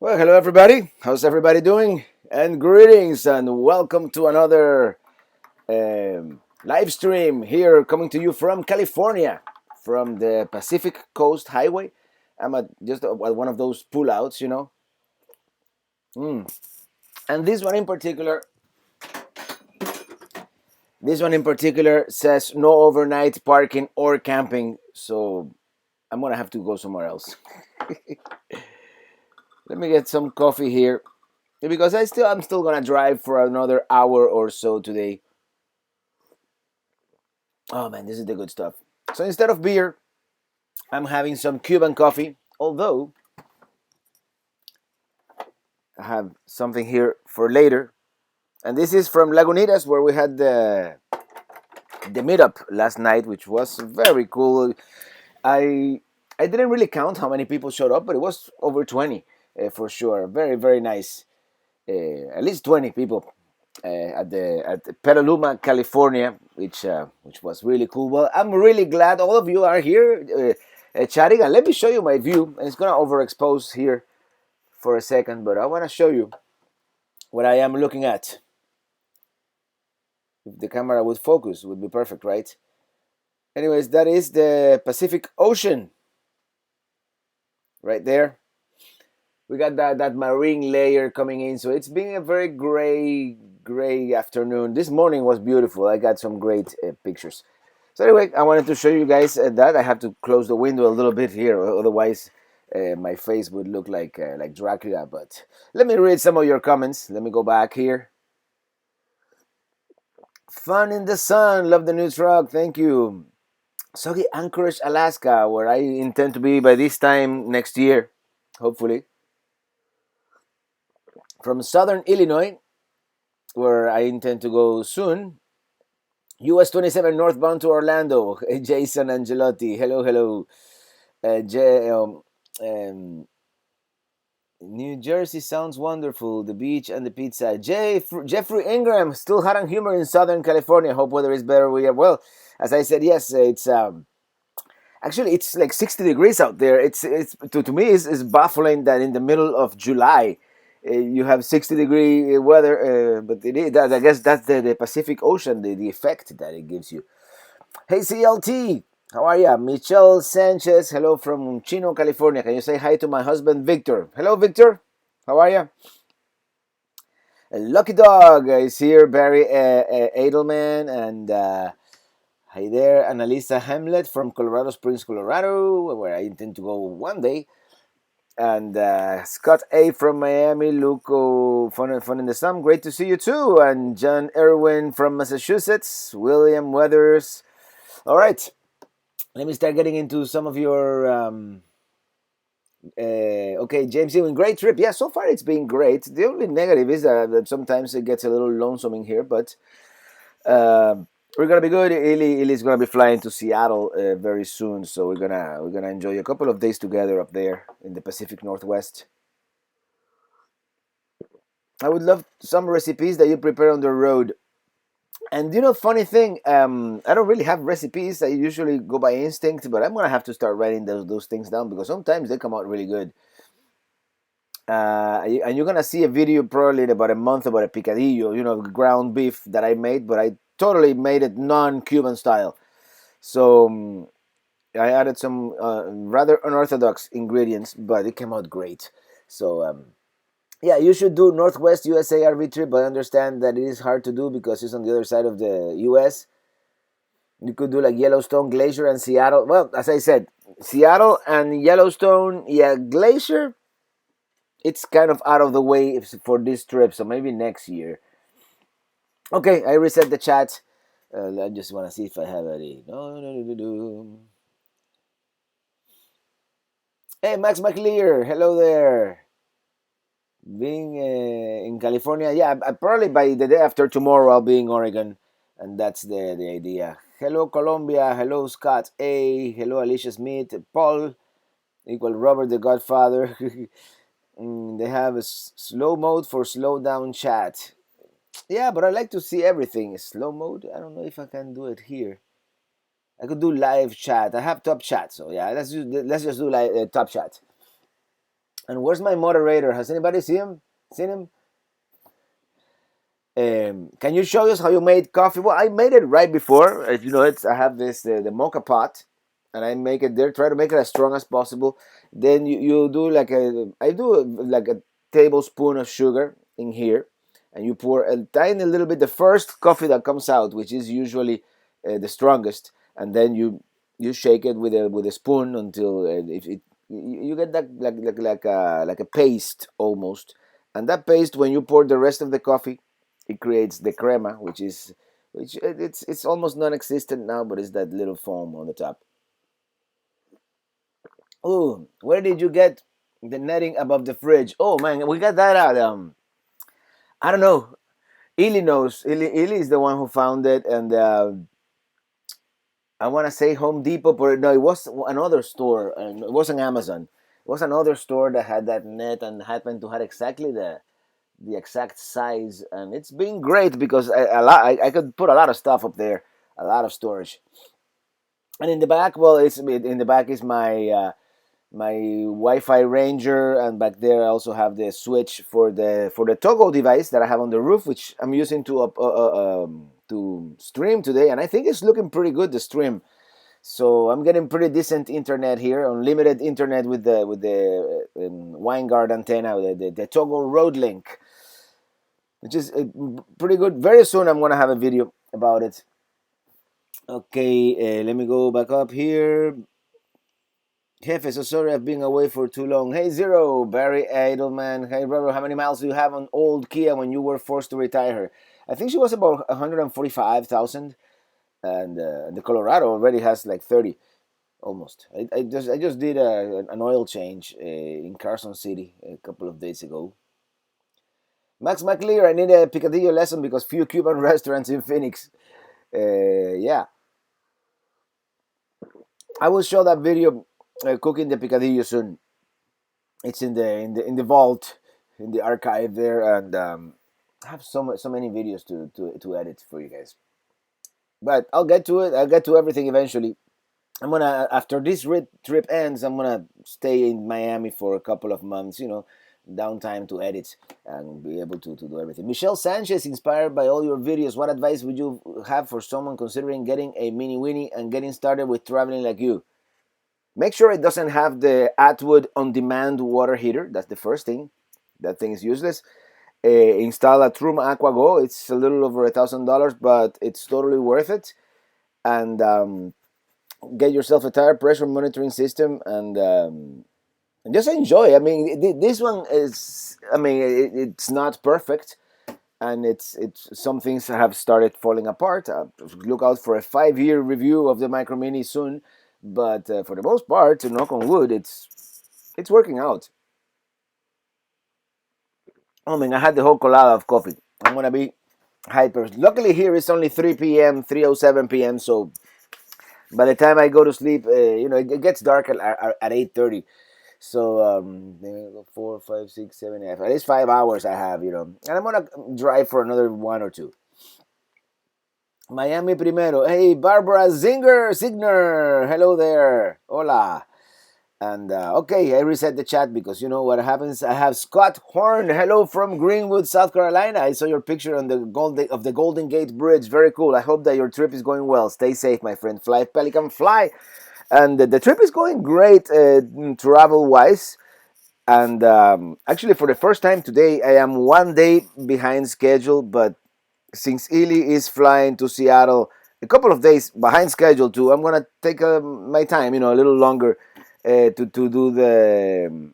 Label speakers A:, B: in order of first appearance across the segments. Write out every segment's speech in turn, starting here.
A: Well, hello everybody. How's everybody doing? And greetings and welcome to another live stream here coming to you from California, from the Pacific Coast Highway. I'm just at one of those pullouts, you know. Mm. And this one in particular says no overnight parking or camping, so I'm gonna have to go somewhere else. Let me get some coffee here because I'm still gonna drive for another hour or so today. Oh man, this is the good stuff. So instead of beer, I'm having some Cuban coffee. Although I have something here for later, and this is from Lagunitas, where we had the meetup last night, which was very cool. I I didn't really count how many people showed up, but it was over 20 for sure. Very nice. At least 20 people at the Petaluma, California, which was really cool. Well, I'm really glad all of you are here chatting, and let me show you my view. And it's gonna overexpose here for a second, but I want to show you what I am looking at. If the camera would focus, would be perfect, right? Anyways, that is the Pacific Ocean right there. We got that marine layer coming in, so it's been a very gray afternoon. This morning was beautiful. I got some great pictures. So anyway, I wanted to show you guys that I have to close the window a little bit here, otherwise my face would look like Dracula. But let me read some of your comments. Let me go back here. Fun in the sun. Love the new truck. Thank you. Soggy Anchorage, Alaska, where I intend to be by this time next year, hopefully. From Southern Illinois, where I intend to go soon. US 27 northbound to Orlando. Jason Angelotti. Hello. J, New Jersey sounds wonderful. The beach and the pizza. Jeffrey Ingram, still hot and humid in Southern California. Hope weather is better. Well, as I said, yes, it's actually it's like 60 degrees out there. It's to me it's baffling that in the middle of July you have 60-degree weather, but I guess that's the Pacific Ocean, the effect that it gives you. Hey CLT, how are ya? Michelle Sanchez, hello from Chino, California. Can you say hi to my husband Victor? Hello Victor, how are ya? Lucky Dog is here. Barry Edelman and hi there, Annalisa Hamlet from Colorado Springs, Colorado, where I intend to go one day. And Scott A from Miami, Luco, fun in the sun, great to see you too. And John Irwin from Massachusetts, William Weathers. All right, let me start getting into some of your. Okay, James Ewing, great trip. Yeah, so far it's been great. The only negative is that sometimes it gets a little lonesome in here, but uh, we're gonna be good. Ili's gonna be flying to Seattle very soon, so we're gonna enjoy a couple of days together up there in the Pacific Northwest. I would love some recipes that you prepare on the road. And funny thing, I don't really have recipes. I usually go by instinct, but I'm gonna have to start writing those things down because sometimes they come out really good. And you're gonna see a video probably in about a month about a picadillo, ground beef that I made, but I totally made it non-Cuban style. So I added some rather unorthodox ingredients, but it came out great. So yeah, you should do Northwest USA RV trip, but I understand that it is hard to do because it's on the other side of the US. You could do like Yellowstone, Glacier, and Seattle. Well, as I said, Seattle and Yellowstone, yeah, Glacier, it's kind of out of the way for this trip, so maybe next year. Okay, I reset the chat. I just want to see if I have any. No. Hey, Max McLear, hello there. Being in California, yeah, probably by the day after tomorrow I'll be in Oregon, and that's the idea. Hello Colombia, hello Scott A, hello Alicia Smith, Paul, equal Robert the Godfather. They have a slow mode for slow down chat. Yeah, but I like to see everything. Slow mode. I don't know if I can do it here. I could do live chat. I have top chat, so yeah, let's just do top chat. And where's my moderator? Has anybody seen him? Seen him? Can you show us how you made coffee? Well, I made it right before. As you know, I have this the mocha pot, and I make it there. Try to make it as strong as possible. Then you do like I do like a tablespoon of sugar in here, and you pour a tiny little bit. The first coffee that comes out, which is usually the strongest, and then you shake it with a spoon until if it you get that like a paste almost. And that paste, when you pour the rest of the coffee, it creates the crema, which it's almost non-existent now, but it's that little foam on the top. Oh, where did you get the netting above the fridge? Oh man, we got that at I don't know. Ili knows. Ili is the one who found it, and I want to say Home Depot, but no, it was another store. And it wasn't Amazon. It was another store that had that net and happened to have exactly the exact size, and it's been great because I could put a lot of stuff up there, a lot of storage. And in the back, well, it's in the back is my WiFiRanger, and back there I also have the switch for the toggle device that I have on the roof, which I'm using to stream today, and I think it's looking pretty good, the stream. So I'm getting pretty decent internet here, unlimited internet with the Winegard antenna, the toggle road link, which is pretty good. Very soon I'm gonna have a video about it. Okay, let me go back up here. Jefe, so sorry I've been away for too long. Hey Zero, Barry Edelman. Hey brother, how many miles do you have on old Kia when you were forced to retire her? I think she was about 145,000, and the Colorado already has like 30 almost. I just did an oil change in Carson City a couple of days ago. Max McLear, I need a picadillo lesson because few Cuban restaurants in Phoenix. Yeah, I will show that video cooking the picadillo soon. It's in the vault, in the archive there, and I have so many videos to edit for you guys. But I'll get to it. I'll get to everything eventually. I'm gonna after this trip ends, I'm gonna stay in Miami for a couple of months. Downtime to edit and be able to do everything. Michelle Sanchez, inspired by all your videos, what advice would you have for someone considering getting a Mini Winnie and getting started with traveling like you? Make sure it doesn't have the Atwood on-demand water heater. That's the first thing. That thing is useless. Install a Trum Aqua Go. It's a little over $1,000, but it's totally worth it. And get yourself a tire pressure monitoring system, and just enjoy. I mean, this one is. I mean, it's not perfect, and it's some things have started falling apart. Look out for a 5-year review of the Micro Mini soon. But for the most part, to knock on wood, it's working out. I mean, I had the whole colada of coffee. I'm gonna be hyper. Luckily, here it's only 3 p.m., 3:07 p.m. So by the time I go to sleep, it gets dark at 8:30. So 4, 5, 6, 7, 8, at least 5 hours I have, and I'm gonna drive for another 1 or 2. Miami primero. Hey, Barbara Signer. Hello there. Hola. And okay, I reset the chat because you know what happens. I have Scott Horn. Hello from Greenwood, South Carolina. I saw your picture on the Golden Gate Bridge. Very cool. I hope that your trip is going well. Stay safe, my friend. Fly, Pelican, fly. And the trip is going great, travel wise. And actually, for the first time today, I am 1 day behind schedule. But since Ely is flying to Seattle a couple of days behind schedule too, I'm gonna take my time, a little longer to do the.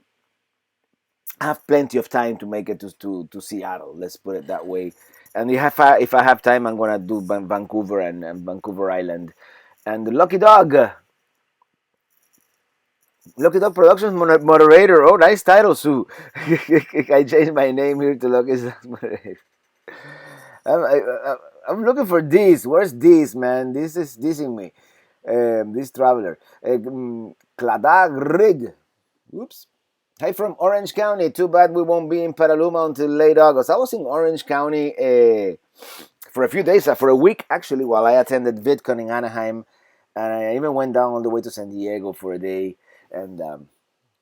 A: I have plenty of time to make it to Seattle. Let's put it that way. And if I have time, I'm gonna do Vancouver and Vancouver Island, and Lucky Dog. Lucky Dog Productions moderator. Oh, nice title, Sue. I changed my name here to Lucky Dog moderator. I'm looking for this. Where's this, man? This is dissing me. This traveler. Cladag Rig. Oops. Hi from Orange County. Too bad we won't be in Petaluma until late August. I was in Orange County for a few days, for a week actually, while I attended VidCon in Anaheim. And I even went down all the way to San Diego for a day. And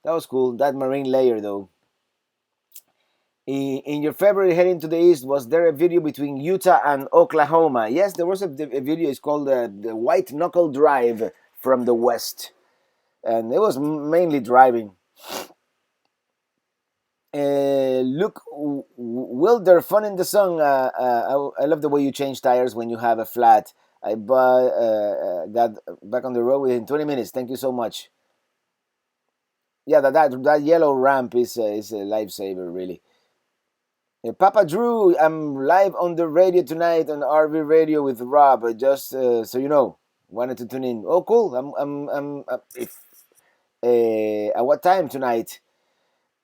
A: That was cool. That marine layer, though. In your February heading to the east, was there a video between Utah and Oklahoma? Yes, there was a video. It's called the White Knuckle Drive from the west, and it was mainly driving. Look, Will, they're fun in the song. I love the way you change tires when you have a flat. I got back on the road within 20 minutes. Thank you so much. Yeah, that yellow ramp is a lifesaver, really. Papa Drew, I'm live on the radio tonight on RV Radio with Rob. Just so you know, wanted to tune in. Oh, cool. I'm if at what time tonight?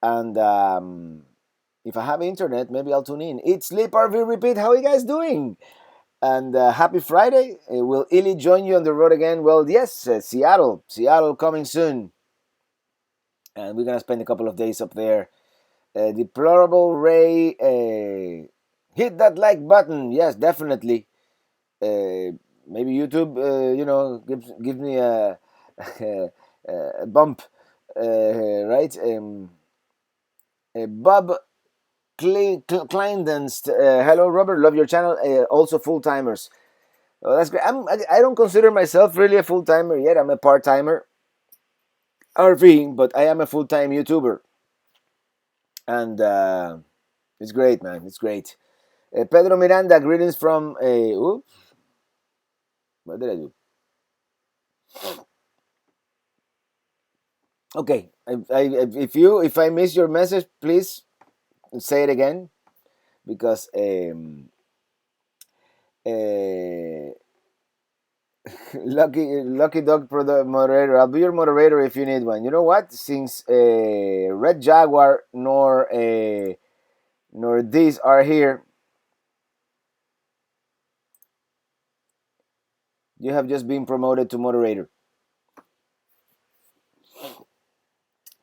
A: And if I have internet, maybe I'll tune in. It's Sleep RV Repeat. How are you guys doing? And happy Friday. Will Illy join you on the road again? Well, yes, Seattle coming soon. And we're going to spend a couple of days up there. Deplorable Ray, hit that like button. Yes, definitely. Maybe YouTube, gives me a, a bump, right? Bob Kleindenst, hello Robert, love your channel. Also full timers. Oh, that's great. I don't consider myself really a full timer yet. I'm a part timer, RVing, but I am a full time YouTuber, and it's great, man. It's great. Pedro Miranda, greetings from. Oops, what did I do? Okay, if I miss your message, please say it again, because uh, lucky dog moderator. I'll be your moderator if you need one. You know what? Since Red Jaguar nor these are here, you have just been promoted to moderator.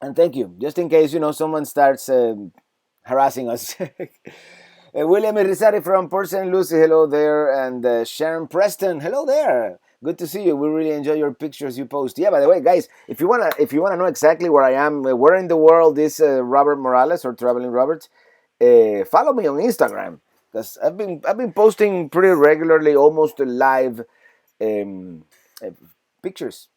A: And thank you. Just in case someone starts harassing us. William Irizarry from Port St. Lucie, hello there, and Sharon Preston, hello there. Good to see you. We really enjoy your pictures you post. Yeah, by the way, guys, if you wanna know exactly where I am, where in the world is Robert Morales or Traveling Robert, follow me on Instagram, because I've been posting pretty regularly, almost live uh, pictures.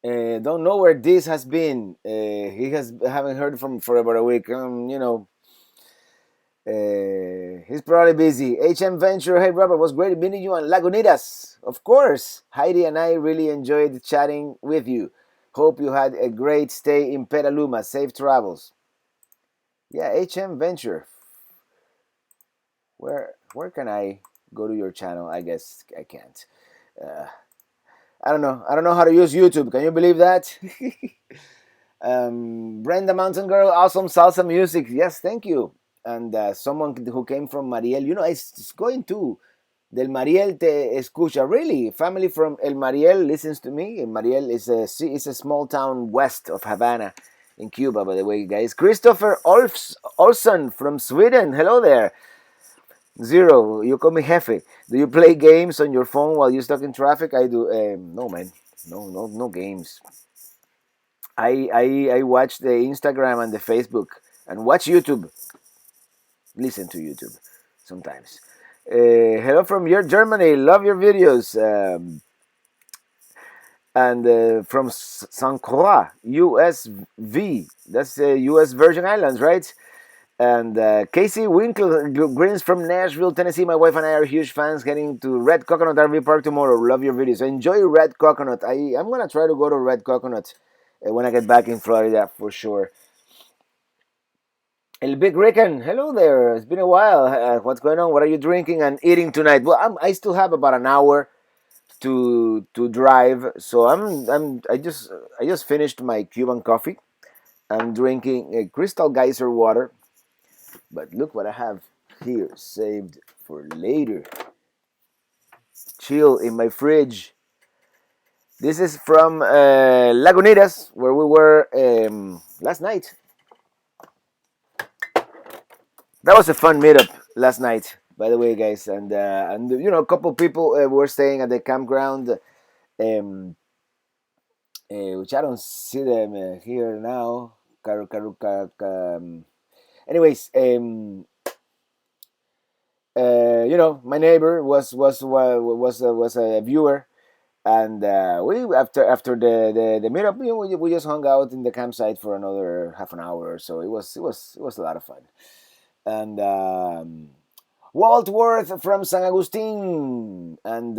A: Don't know where this has been. He haven't heard from for about a week. He's probably busy. HM Venture, hey Robert, was great meeting you on Lagunitas. Of course, Heidi and I really enjoyed chatting with you. Hope you had a great stay in Petaluma. Safe travels. Yeah, HM Venture. Where can I go to your channel? I guess I can't. I don't know. I don't know how to use YouTube. Can you believe that? Brenda Mountain Girl, awesome salsa music. Yes, thank you. And someone who came from Mariel. It's going to Del Mariel te escucha. Really, family from El Mariel listens to me. El Mariel is a small town west of Havana, in Cuba, by the way, guys. Christopher Olson from Sweden. Hello there. Zero, you call me Jefe. Do you play games on your phone while you're stuck in traffic? I do. No, man. No games. I watch the Instagram and the Facebook and watch YouTube. Listen to YouTube sometimes. Hello from your Germany. Love your videos. And from St. Croix, USV. That's US Virgin Islands, right? And Casey Winkle greetings from Nashville, Tennessee. My wife and I are huge fans. Heading to Red Coconut RV Park tomorrow. Love your videos. Enjoy Red Coconut. I'm gonna try to go to Red Coconut when I get back in Florida for sure. El Big Ricken, hello there. It's been a while. What's going on? What are you drinking and eating tonight? Well, I still have about an hour to drive, so I just finished my Cuban coffee. I'm drinking a Crystal Geyser water. But look what I have here saved for later. Chill in my fridge. This is from Lagunitas, where we were last night. That was a fun meetup last night, by the way, guys. And a couple people were staying at the campground. which I don't see them here now. Anyways, my neighbor was a viewer, and we after the meetup, we just hung out in the campsite for another half an hour or so. It was a lot of fun, and Walt Worth from San Agustin, and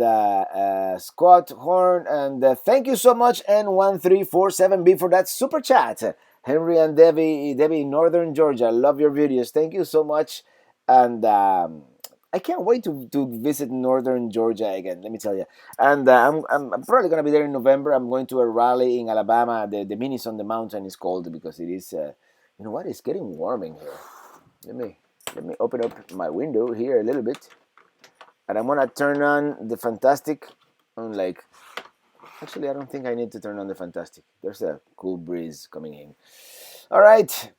A: Scott Horn, and thank you so much N1347B for that super chat. Henry and Debbie in Northern Georgia, love your videos. Thank you so much, and I can't wait to visit Northern Georgia again. Let me tell you, and I'm probably gonna be there in November. I'm going to a rally in Alabama. The Minis on the Mountain is called because it is. You know what? It's getting warm in here. Let me let me open up my window here a little bit, and I'm gonna turn on the Fantastic. On like, actually, I don't think I need to turn on the Fantastic. There's a cool breeze coming in. All right,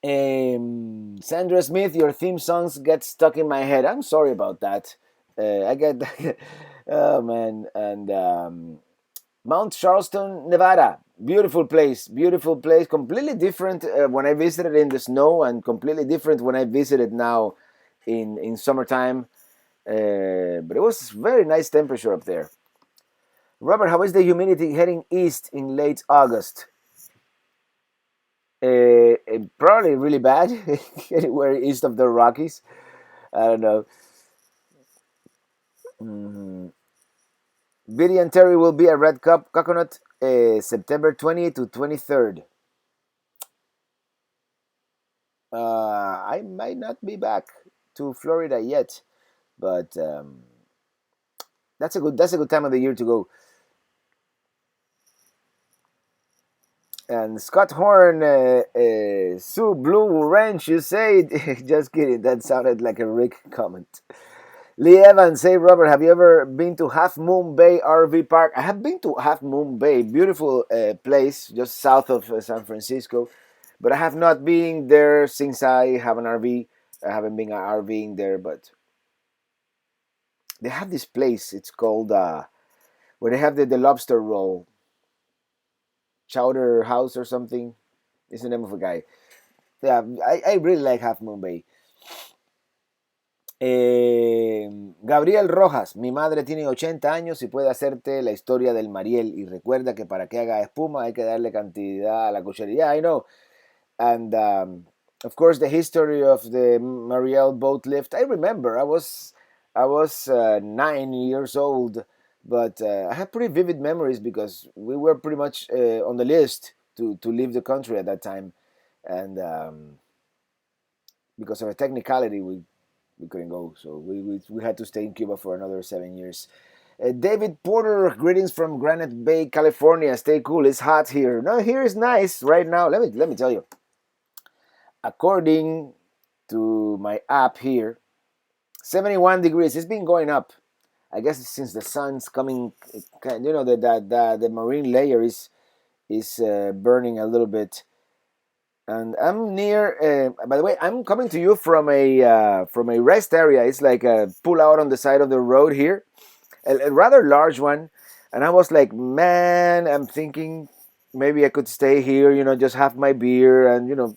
A: Sandra Smith, your theme songs get stuck in my head. I'm sorry about that. I get, oh man, and Mount Charleston, Nevada. Beautiful place. Completely different when I visited in the snow, and completely different when I visited now in summertime. But it was very nice temperature up there. Robert, how is the humidity heading east in late August? Probably really bad anywhere east of the Rockies. I don't know. Mm-hmm. Biddy and Terry will be at Red Cup Coconut September 20th to 23rd. I might not be back to Florida yet, but that's a good time of the year to go. And Scott Horn, Sue Blue Ranch, you say? Just kidding. That sounded like a Rick comment. Lee Evans, say Robert, have you ever been to Half Moon Bay RV Park? I have been to Half Moon Bay, beautiful place just south of San Francisco, but I have not been there since I have an RV. I haven't been RVing there, but they have this place. It's called where they have the lobster roll, Chowder House or something. It's the name of a guy. Yeah, I really like Half Moon Bay. Gabriel Rojas, mi madre tiene 80 años y puede hacerte la historia del Mariel y recuerda que para que haga espuma hay que darle cantidad a la cucharilla. I know. And of course the history of the Mariel boat lift. I remember I was 9 years old, but I have pretty vivid memories because we were pretty much on the list to leave the country at that time, and because of a technicality we couldn't go, so we had to stay in Cuba for another 7 years. David Porter, greetings from Granite Bay, California. Stay cool. It's hot here. No, here is nice right now. Let me tell you. According to my app here, 71 degrees. It's been going up. I guess since the sun's coming, the marine layer is burning a little bit. And I'm near. By the way, I'm coming to you from a rest area. It's like a pull out on the side of the road here, a rather large one. And I was like, man, I'm thinking maybe I could stay here. Just have my beer and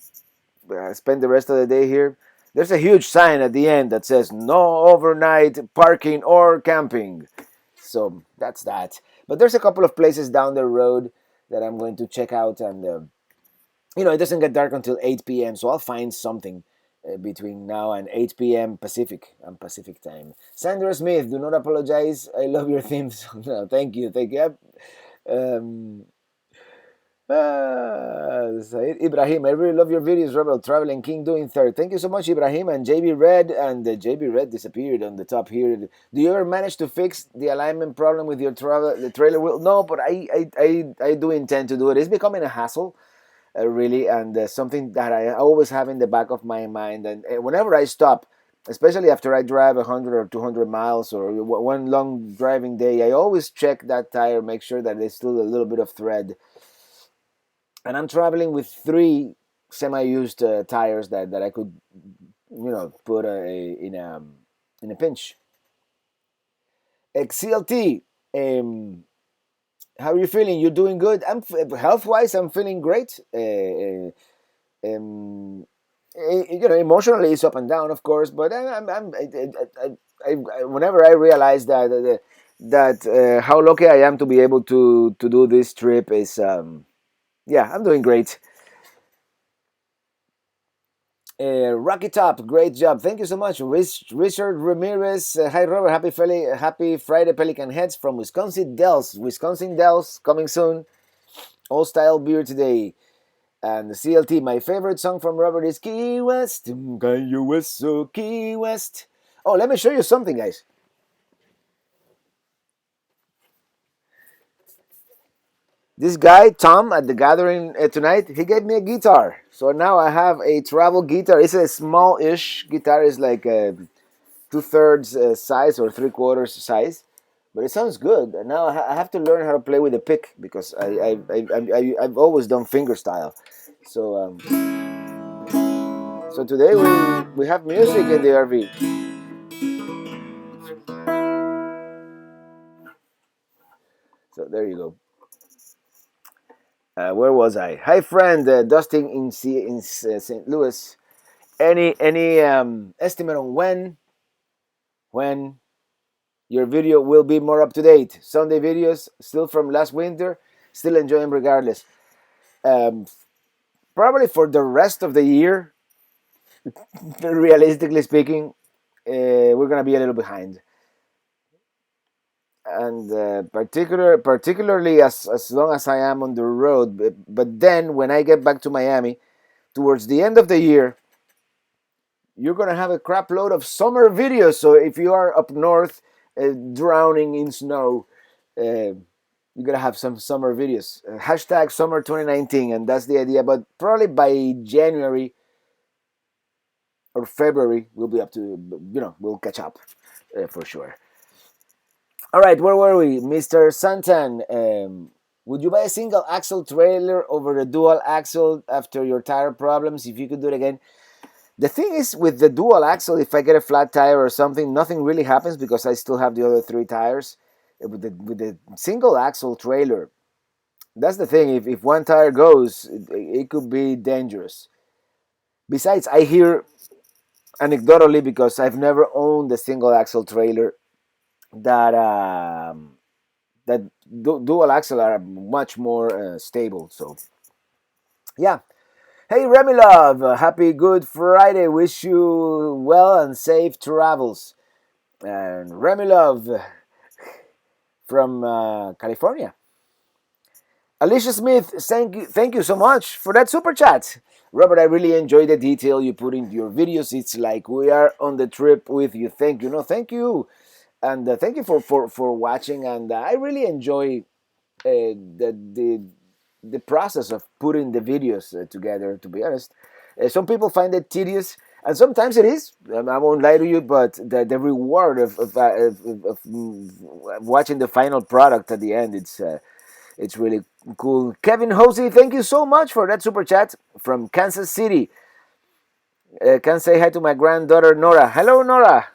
A: spend the rest of the day here. There's a huge sign at the end that says no overnight parking or camping. So that's that. But there's a couple of places down the road that I'm going to check out, and it doesn't get dark until 8 p.m. So I'll find something between now and 8 p.m. Pacific and Pacific time. Sandra Smith, do not apologize. I love your theme song. No, thank you. Um, Said Ibrahim, I really love your videos, Rebel Traveling King doing third. Thank you so much, Ibrahim. And JB Red, and JB Red disappeared on the top here. Do you ever manage to fix the alignment problem with your the trailer wheel? No, but I do intend to do it. It's becoming a hassle, really, and something that I always have in the back of my mind. And whenever I stop, especially after I drive 100 or 200 miles or one long driving day, I always check that tire, make sure that there's still a little bit of thread. And I'm traveling with three semi-used tires that I could, put in a pinch. XCLT, How are you feeling? You doing good? I'm health wise. I'm feeling great. Um, emotionally it's up and down, of course. But whenever I realize that how lucky I am to be able to do this trip is yeah, I'm doing great. Rocky Top, great job. Thank you so much. Richard Ramirez. Hi, Robert. Happy Friday, Pelican Heads from Wisconsin Dells. Wisconsin Dells coming soon. All style beer today. And the CLT, my favorite song from Robert is Key West. Key West, so Key West. Oh, let me show you something, guys. This guy, Tom, at the gathering tonight, he gave me a guitar. So now I have a travel guitar. It's a small-ish guitar. It's like a two-thirds size or three-quarters size. But it sounds good. And now I have to learn how to play with a pick because I've always done finger style. So so today we have music in the RV. So there you go. Where was I? Hi, friend, Dustin in St. Louis. Any estimate on when your video will be more up to date? Sunday videos still from last winter, still enjoying regardless. Um, Probably for the rest of the year. Realistically speaking, we're gonna be a little behind, and particularly as long as I am on the road. But then when I get back to Miami towards the end of the year, you're gonna have a crap load of summer videos. So if you are up north, drowning in snow, you're gonna have some summer videos. Hashtag summer 2019, and that's the idea. But probably by January or February, we'll be up to, we'll catch up for sure. All right, where were we, Mr. Santan? Would you buy a single axle trailer over a dual axle after your tire problems? If you could do it again. The thing is, with the dual axle, if I get a flat tire or something, nothing really happens because I still have the other three tires. With the single axle trailer, that's the thing. If one tire goes, it could be dangerous. Besides, I hear anecdotally, because I've never owned a single axle trailer, that dual axle are much more stable. So yeah. Hey, Remy Love, happy Good Friday. Wish you well and safe travels. And Remy Love from California. Alicia Smith, thank you so much for that super chat. Robert, I really enjoy the detail you put into your videos. It's like we are on the trip with you. Thank you. No, thank you. And thank you for watching. And I really enjoy the process of putting the videos together, to be honest. Some people find it tedious, and sometimes it is. I won't lie to you, but the reward of watching the final product at the end, it's really cool. Kevin Hosey, thank you so much for that super chat from Kansas City. Can say hi to my granddaughter Nora. Hello, Nora.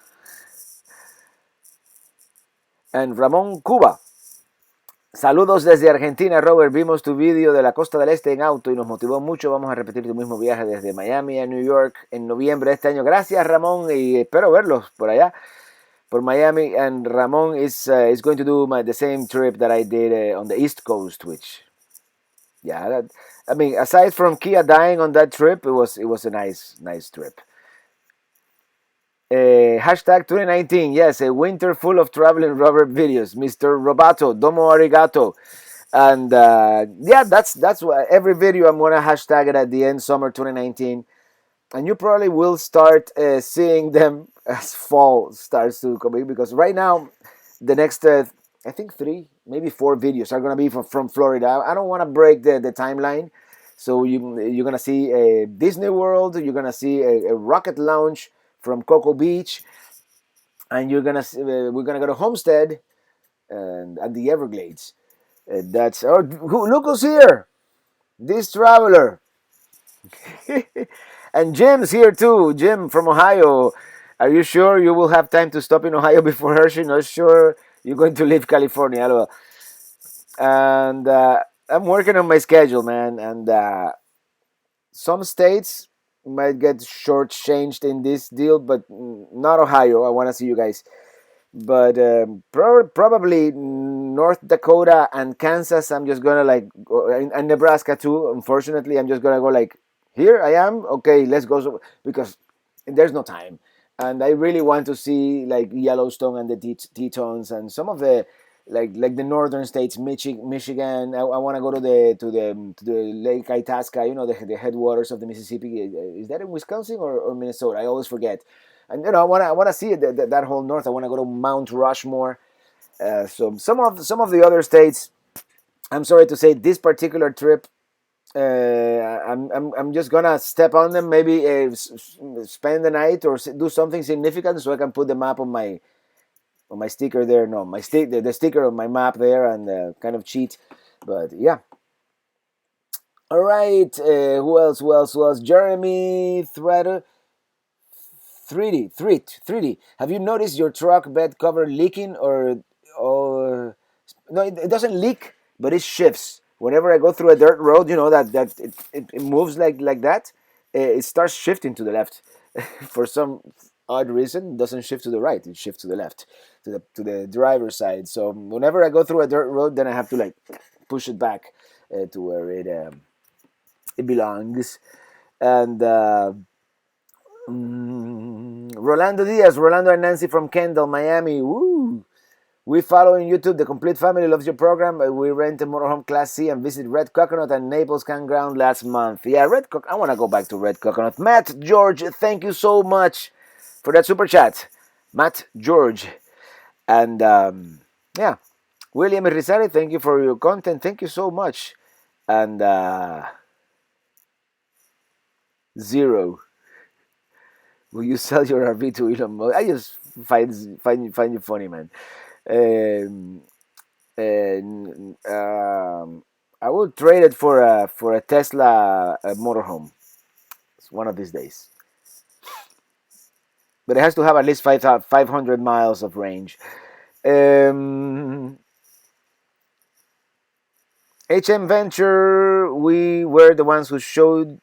A: And Ramon Cuba. Saludos desde Argentina, Robert. Vimos tu vídeo de la costa del este en auto y nos motivó mucho. Vamos a repetir tu mismo viaje desde Miami a New York en noviembre de este año. Gracias, Ramón, y espero verlos por allá, por Miami. And Ramón is going to do the same trip that I did on the East Coast, which, yeah, I mean, aside from Kia dying on that trip, it was a nice trip. Hashtag 2019, yes, a winter full of traveling Robert videos. Mr. Robato, domo arigato. And yeah, that's what every video I'm gonna hashtag it at the end, summer 2019, and you probably will start seeing them as fall starts to come in, because right now the next I think 3, maybe 4 videos are gonna be from Florida. I don't want to break the timeline, so you're gonna see Disney World, you're gonna see a rocket launch from Cocoa Beach, and we're gonna go to Homestead and at the Everglades. That's look who's here, this traveler. And Jim's here too. Jim from Ohio. Are you sure you will have time to stop in Ohio before Hershey? Not sure you're going to leave California. and I'm working on my schedule, man. And some states might get shortchanged in this deal, but not Ohio. I want to see you guys. But probably North Dakota and Kansas. I'm just gonna like go, and Nebraska too. Unfortunately, I'm just gonna go like, here I am. Okay, let's go. So, because there's no time, and I really want to see like Yellowstone and the Tetons and some of the like the northern states, Michigan. I want to go to the Lake Itasca. You know, the headwaters of the Mississippi. Is that in Wisconsin or Minnesota? I always forget. And I want to see it, that whole north. I want to go to Mount Rushmore. So some of the other states. I'm sorry to say, this particular trip, I'm just gonna step on them. Maybe spend the night or do something significant so I can put the map on my sticker there. No, the sticker on my map there, and kind of cheat. But yeah. All right. Who else? Who else? Who else? Jeremy Threader. 3D. Have you noticed your truck bed cover leaking or no? It doesn't leak, but it shifts. Whenever I go through a dirt road, you know that it moves like that. It starts shifting to the left. For some odd reason, it doesn't shift to the right. It shifts to the left, to the driver's side. So whenever I go through a dirt road, then I have to like push it back to where it belongs. And Rolando Diaz, Rolando and Nancy from Kendall, Miami. Woo! We follow on YouTube. The complete family loves your program. We rent a motorhome Class C and visit Red Coconut and Naples Campground last month. Yeah, I want to go back to Red Coconut. Matt George, thank you so much for that super chat. Matt George. And yeah, William Rizari, thank you for your content. Thank you so much. And Zero, will you sell your RV to Elon Musk? I just find you funny, man. Um, and I will trade it for a Tesla motorhome. It's one of these days, but it has to have at least 500 miles of range. Um, HM Venture, we were the ones who showed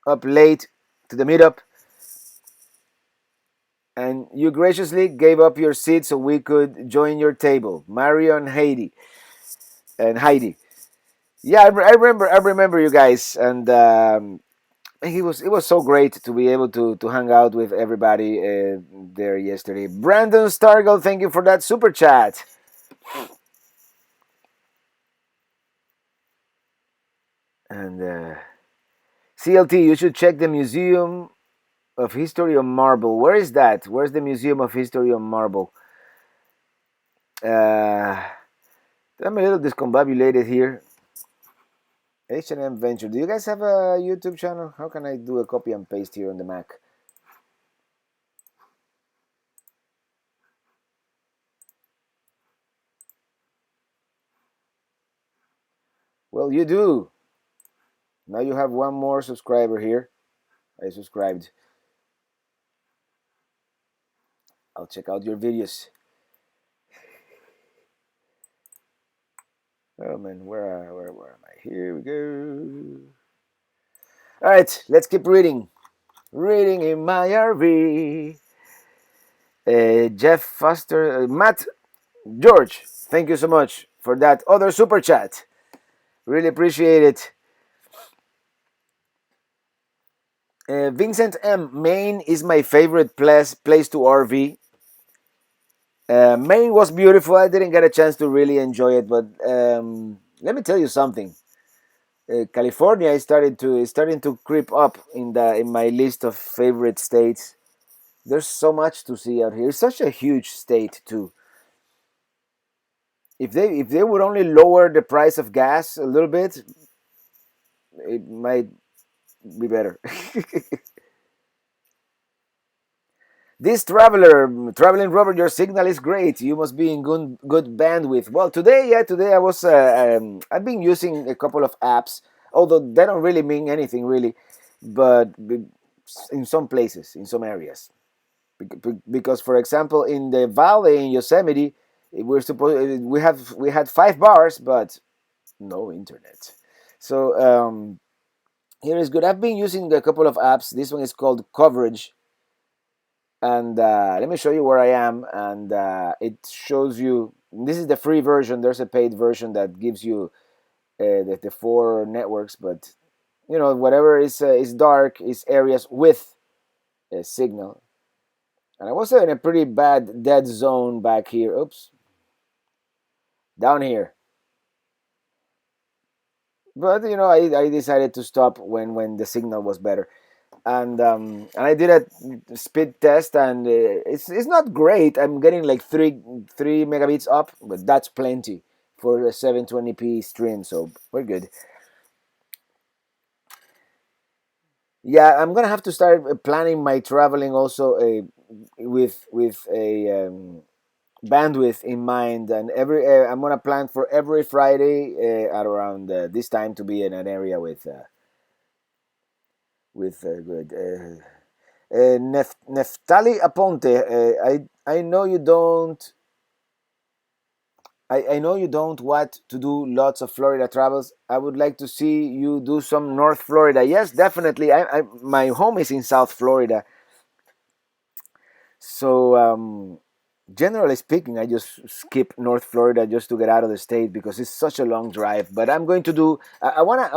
A: up late to the meetup, and you graciously gave up your seat so we could join your table. Marion Heidi. Yeah, I remember you guys, and it was so great to be able to hang out with everybody there yesterday. Brandon Stargell, thank you for that super chat. And CLT, you should check the Museum of History on Marble. Where is that? Where's the Museum of History on Marble? I'm a little discombobulated here. H&M Venture. Do you guys have a YouTube channel? How can I do a copy and paste here on the Mac? Well, you do. Now you have one more subscriber here. I subscribed. I'll check out your videos. Oh man, where am I? Here we go. All right, let's keep reading. Reading in my RV. Jeff Foster, Matt George, thank you so much for that other super chat. Really appreciate it. Vincent M, Maine is my favorite place to RV. Maine was beautiful. I didn't get a chance to really enjoy it, but let me tell you something. California is starting to creep up in my list of favorite states. There's so much to see out here. It's such a huge state too. If they would only lower the price of gas a little bit, it might be better. This traveling Robert, your signal is great. You must be in good bandwidth. Well, today I've been using a couple of apps, although they don't really mean anything really, but in some places, in some areas, because for example, in the valley in Yosemite, We had 5 bars, but no internet. So here is good. I've been using a couple of apps. This one is called Coverage, and let me show you where I am. And it shows you. This is the free version. There's a paid version that gives you the 4 networks, but whatever is dark is areas with a signal. And I was in a pretty bad dead zone back here. Oops, down here. But I decided to stop when the signal was better, and I did a speed test, and it's not great. I'm getting like three megabits up, but that's plenty for a 720p stream, so we're good. Yeah, I'm gonna have to start planning my traveling also with a bandwidth in mind, and I'm gonna plan for every Friday at around this time to be in an area with good. Neftali Aponte, I know you don't. I know you don't want to do lots of Florida travels. I would like to see you do some North Florida. Yes, definitely. My home is in South Florida, so generally speaking, I just skip North Florida just to get out of the state because it's such a long drive. But I'm going to do. I wanna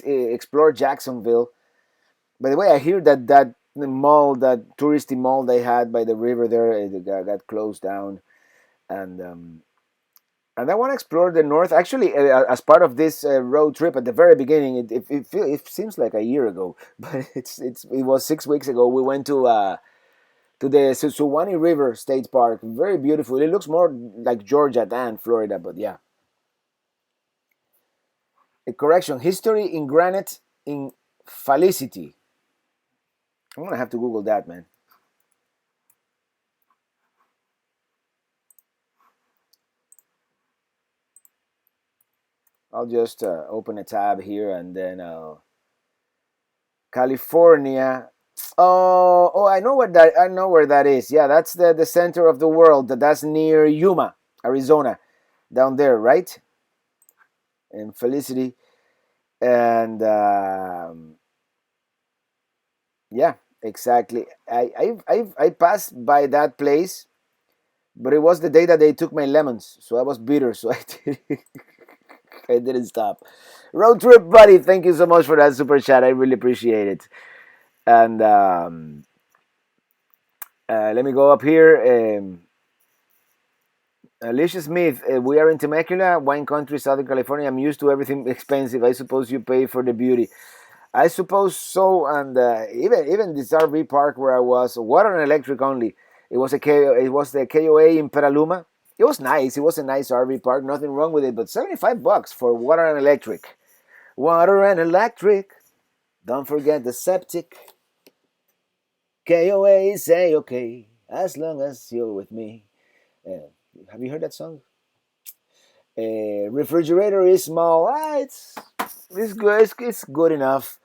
A: explore Jacksonville. By the way, I hear that mall, that touristy mall they had by the river there, it got closed down, and I want to explore the north. Actually, as part of this road trip at the very beginning, it seems like a year ago, but it was 6 weeks ago. We went to the Suwannee River State Park. Very beautiful. It looks more like Georgia than Florida, but yeah. A correction: history in granite in Felicity. I'm gonna have to Google that, man. I'll just open a tab here and then California. Oh, I know where that is. Yeah, that's the center of the world. That's near Yuma, Arizona, down there, right? In Felicity, and yeah, exactly. I passed by that place, but it was the day that they took my lemons, so I was bitter, so I didn't stop. Road trip, buddy. Thank you so much for that super chat. I really appreciate it. And let me go up here. Alicia Smith, we are in Temecula, wine country, Southern California. I'm used to everything expensive. I suppose you pay for the beauty. I suppose so. And even this RV park where I was, water and electric only. It was the KOA in Peraluma. It was nice. It was a nice RV park. Nothing wrong with it. But $75 for water and electric. Water and electric. Don't forget the septic. KOA say okay as long as you're with me. Have you heard that song? Refrigerator is small. It's good. It's good enough.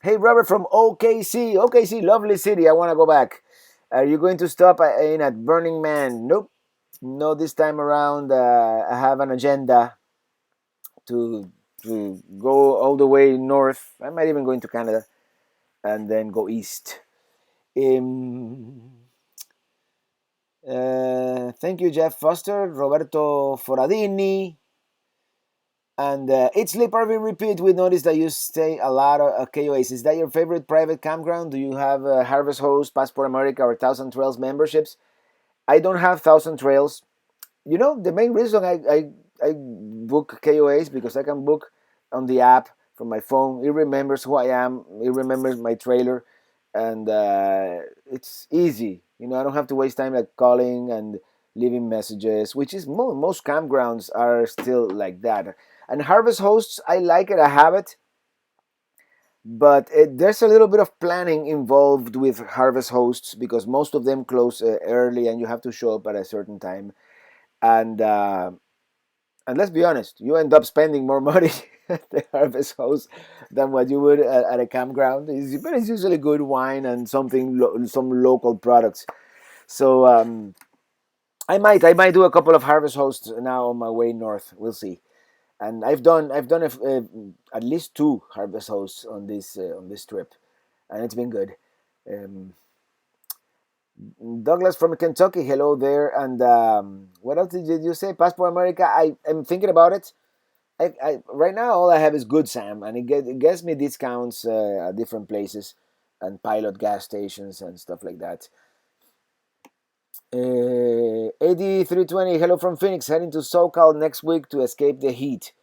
A: Hey, Robert from OKC. OKC, lovely city. I want to go back. Are you going to stop in at Burning Man? Nope. No, this time around, I have an agenda to go all the way north. I might even go into Canada and then go east. Um, thank you, Jeff Foster, Roberto Foradini. And each sleep RV repeat, we noticed that you stay a lot of KOAs. Is that your favorite private campground? Do you have Harvest Host, Passport America, or Thousand Trails memberships? I don't have Thousand Trails. The main reason I book KOAs because I can book on the app from my phone. It remembers who I am. It remembers my trailer, and it's easy. I don't have to waste time like calling and leaving messages, which is most campgrounds are still like that. And Harvest Hosts, I like it. I have it, but there's a little bit of planning involved with Harvest Hosts because most of them close early, and you have to show up at a certain time. And and let's be honest, you end up spending more money at the Harvest Host than what you would at a campground. But it's usually good wine and some local products. So I might do a couple of harvest hosts now on my way north. We'll see. And I've done at least 2 harvest hosts on this trip, and it's been good. Um, Douglas from Kentucky, hello there. And what else did you say? Passport America. I am thinking about it. Right now all I have is Good Sam, and it gets me discounts at different places and pilot gas stations and stuff like that. AD320, hello from Phoenix, heading to SoCal next week to escape the heat.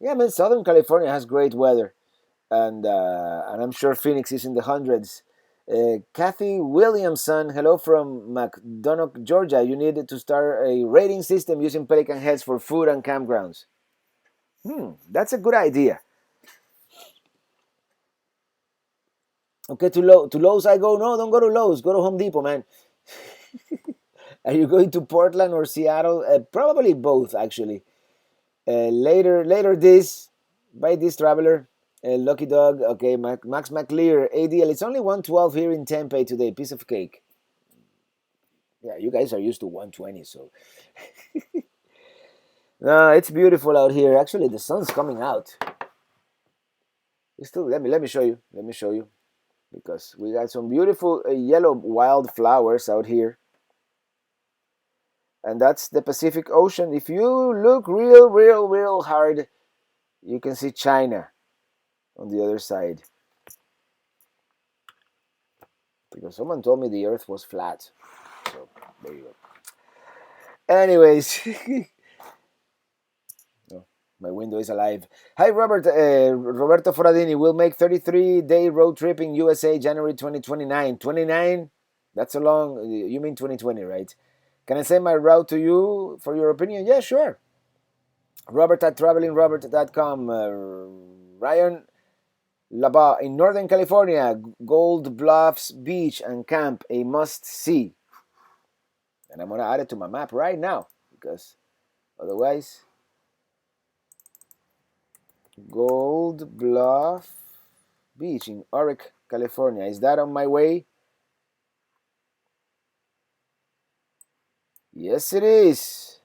A: Yeah, man, Southern California has great weather, and I'm sure Phoenix is in the hundreds. Kathy Williamson, hello from McDonough, Georgia. You needed to start a rating system using Pelican heads for food and campgrounds. That's a good idea. Okay, to Lowe's I go. No, don't go to Lowe's. Go to Home Depot, man. Are you going to Portland or Seattle? Probably both, actually. Later this, by this traveler. Lucky Dog. Okay, Max McLear. ADL. It's only 112 here in Tempe today. Piece of cake. Yeah, you guys are used to 120, so. No, it's beautiful out here. Actually, the sun's coming out. It's still, let me show you. Let me show you. Because we got some beautiful yellow wildflowers out here. And that's the Pacific Ocean. If you look real hard, you can see China on the other side. Because someone told me the earth was flat. So, there you go. Anyways. Oh, my window is alive. Hi, Robert. Roberto Foradini will make 33-day road trip in USA January 2029. 29? That's a long... You mean 2020, right? Can I send my route to you for your opinion? Yeah, sure. Robert at travelingrobert.com. Ryan Laba in Northern California. Gold Bluffs Beach and Camp, a must-see. And I'm going to add it to my map right now. Because otherwise... Gold Bluff Beach in Oric, California. Is that on my way? Yes, it is.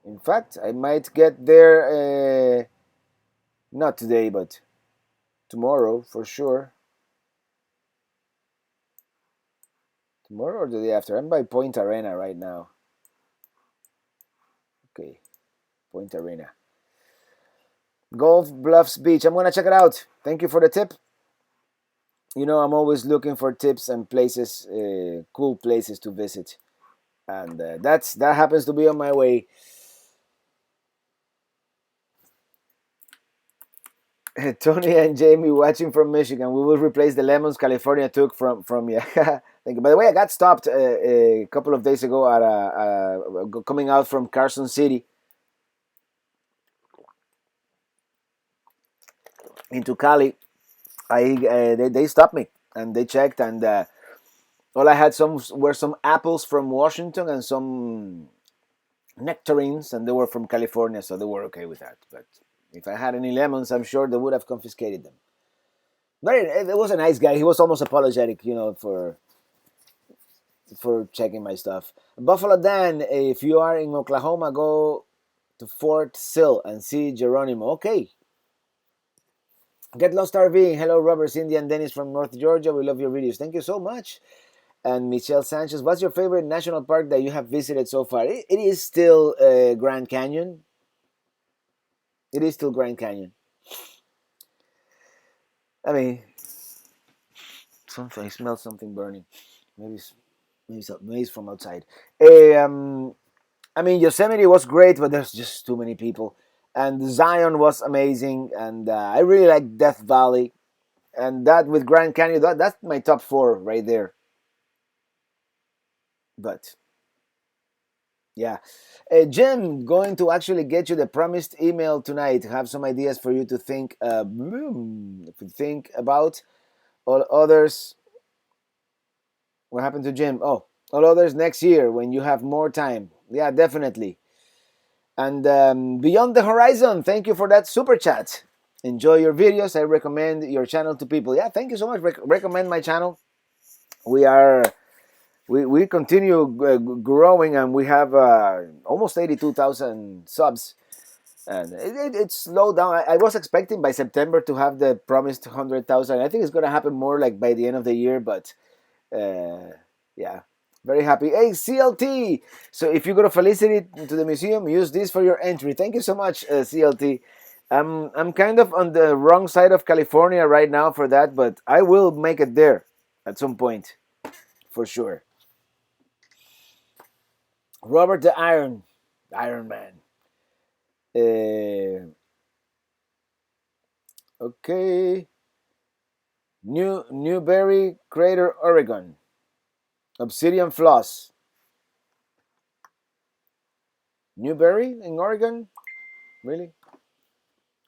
A: In fact, I might get there, not today, but tomorrow for sure. Tomorrow or the day after? I'm by Point Arena right now. Okay, Point Arena. Golf Bluffs Beach. I'm going to check it out. Thank you for the tip. You know, I'm always looking for tips and places, cool places to visit. And that happens to be on my way. Tony and Jamie watching from Michigan. We will replace the lemons California took from you. Thank you. By the way, I got stopped a couple of days ago at coming out from Carson City into Cali. They stopped me and they checked, and all I had were some apples from Washington and some nectarines, and they were from California, so they were okay with that. But if I had any lemons, I'm sure they would have confiscated them. But it was a nice guy. He was almost apologetic, you know, for checking my stuff. Buffalo Dan, if you are in Oklahoma, go to Fort Sill and see Geronimo. Okay. Get Lost RV. Hello, Robert, Cindy, and Dennis from North Georgia. We love your videos. Thank you so much. And Michelle Sanchez, what's your favorite national park that you have visited so far? It is still Grand Canyon. It is still Grand Canyon. I mean, I smell something burning. Maybe it's from outside. I mean, Yosemite was great, but there's just too many people. And Zion was amazing, and I really like Death Valley. And that with Grand Canyon, that's my top 4 right there. But yeah, Jim, going to actually get you the promised email tonight. Have some ideas for you to think about. All others. What happened to Jim? Oh, all others next year when you have more time. Yeah, definitely. And Beyond the Horizon, thank you for that super chat. Enjoy your videos. I recommend your channel to people. Yeah, thank you so much. Recommend my channel. We are we continue growing, and we have almost 82,000 subs. And it slowed down. I was expecting by September to have the promised 100,000. I think it's gonna happen more like by the end of the year, but yeah, very happy. Hey, CLT! So if you go to Felicity to the museum, use this for your entry. Thank you so much, CLT. I'm kind of on the wrong side of California right now for that, but I will make it there at some point, for sure. Robert the Iron Man. Okay. Newberry Crater, Oregon. Obsidian floss. Newberry in Oregon? Really?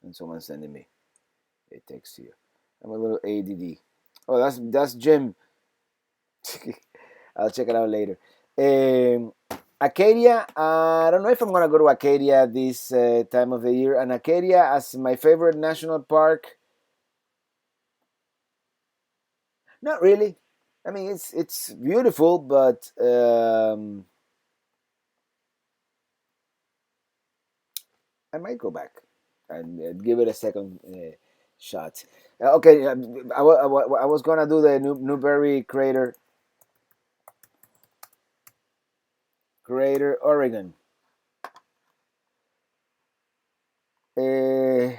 A: And someone's sending me a text here. I'm a little ADD. Oh, that's Jim. I'll check it out later. Acadia. I don't know if I'm gonna go to Acadia this time of the year. And Acadia as my favorite national park. Not really. I mean, it's beautiful, but I might go back and give it a second shot. Okay, I was gonna do the Newberry Crater, Oregon. Uh,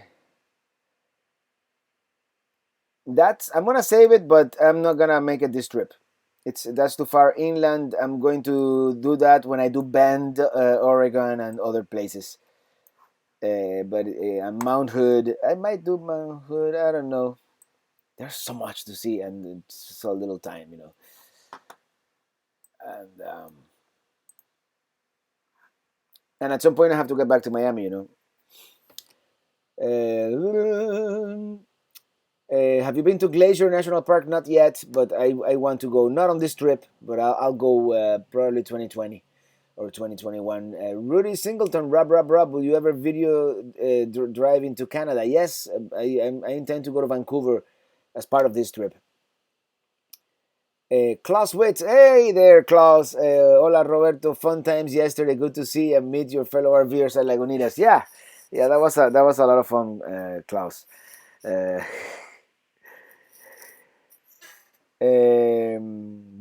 A: I'm gonna save it, but I'm not gonna make it this trip. That's too far inland. I'm going to do that when I do Bend, Oregon, and other places. But Mount Hood, I might do Mount Hood. I don't know. There's so much to see, and it's so little time, you know. And at some point, I have to get back to Miami, you know. Have you been to Glacier National Park? Not yet, but I want to go. Not on this trip, but I'll go probably 2020 or 2021. Rudy Singleton, Rob, will you ever video drive into Canada? Yes, I intend to go to Vancouver as part of this trip. Klaus Witt, hey there, Klaus. Hola, Roberto. Fun times yesterday. Good to see and meet your fellow RVers at Lagunitas. Yeah, that was a lot of fun, Klaus.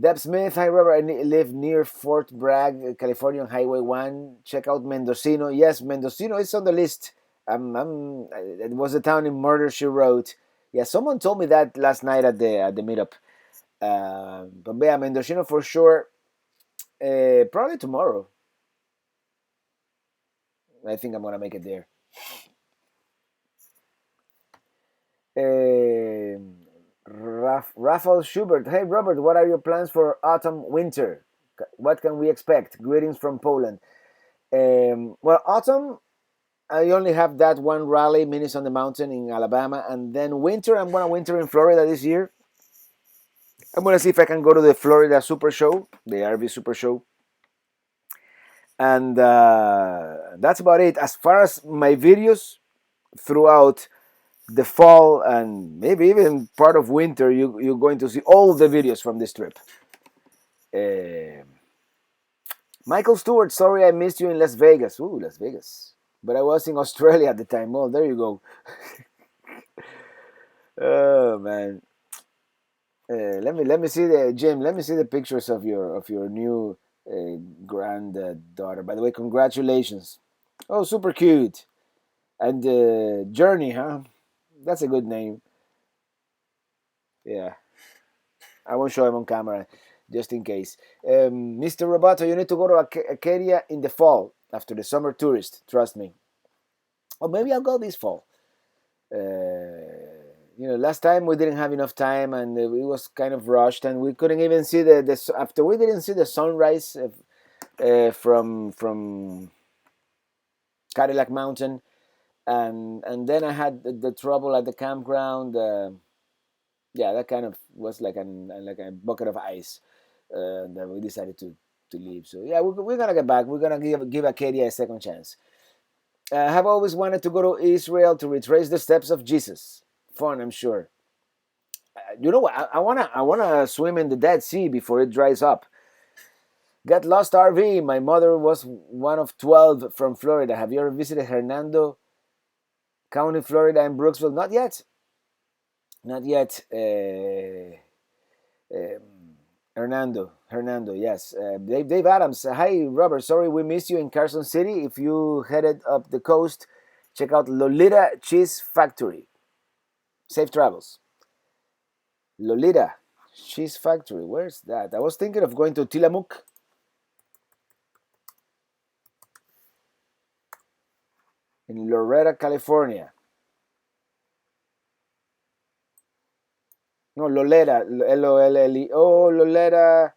A: Deb Smith, hi Robert. I live near Fort Bragg, California, on Highway 1. Check out Mendocino. Yes, Mendocino is on the list. It was a town in Murder She Wrote. Yeah, someone told me that last night at the meetup. But yeah, Mendocino for sure. Probably tomorrow. I think I'm gonna make it there. Rafael Schubert. Hey Robert, what are your plans for autumn winter? What can we expect? Greetings from Poland. Well, autumn, I only have that one rally, Minis on the Mountain in Alabama, and then winter, I'm gonna winter in Florida this year. I'm gonna see if I can go to the Florida Super Show, the RV Super Show, and that's about it. As far as my videos throughout the fall and maybe even part of winter, you're going to see all the videos from this trip. Michael Stewart, sorry I missed you in Las Vegas. Ooh, Las Vegas. But I was in Australia at the time. Oh, there you go. Oh man. Let me see the Jim. Let me see the pictures of your new granddaughter. By the way, congratulations. Oh, super cute. And Journey, huh? That's a good name. Yeah. I won't show him on camera, just in case. Mr. Roboto, you need to go to Acadia in the fall after the summer tourist. Trust me. Or maybe I'll go this fall. Last time we didn't have enough time, and it was kind of rushed, and we couldn't even see the after we didn't see the sunrise from Cadillac Mountain, and then I had the trouble at the campground. Yeah, that kind of was like a bucket of ice that we decided to leave. So yeah, we're gonna get back. We're gonna give Acadia a second chance. I have always wanted to go to Israel to retrace the steps of Jesus. Fun, I'm sure. You know what? I wanna swim in the Dead Sea before it dries up. Get Lost RV. My mother was one of 12 from Florida. Have you ever visited Hernando County, Florida, and Brooksville? Not yet. Not yet. Hernando, yes. Dave Adams. Hi, Robert. Sorry we missed you in Carson City. If you headed up the coast, check out Lolita Cheese Factory. Safe travels. Lolita Cheese Factory. Where's that? I was thinking of going to Tillamook. In Loretta, California. No, Loleta, Lolle. Oh, Loleta.